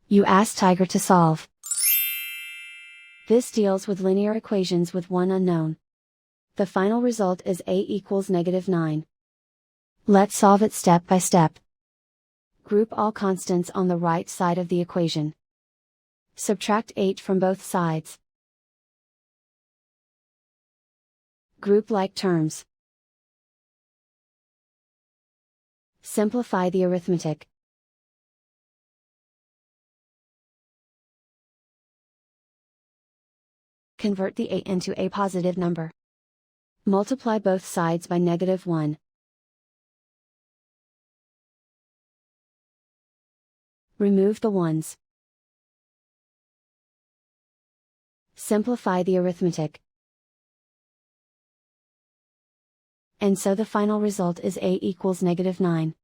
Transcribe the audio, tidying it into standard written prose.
You ask Tiger to solve. This deals with linear equations with one unknown. The final result is a equals -9. Let's solve it step by step. Group all constants on the right side of the equation. Subtract 8 from both sides. Group like terms. Simplify the arithmetic. Convert the 8 into a positive number. Multiply both sides by -1. Remove the ones. Simplify the arithmetic. And so the final result is a equals -9.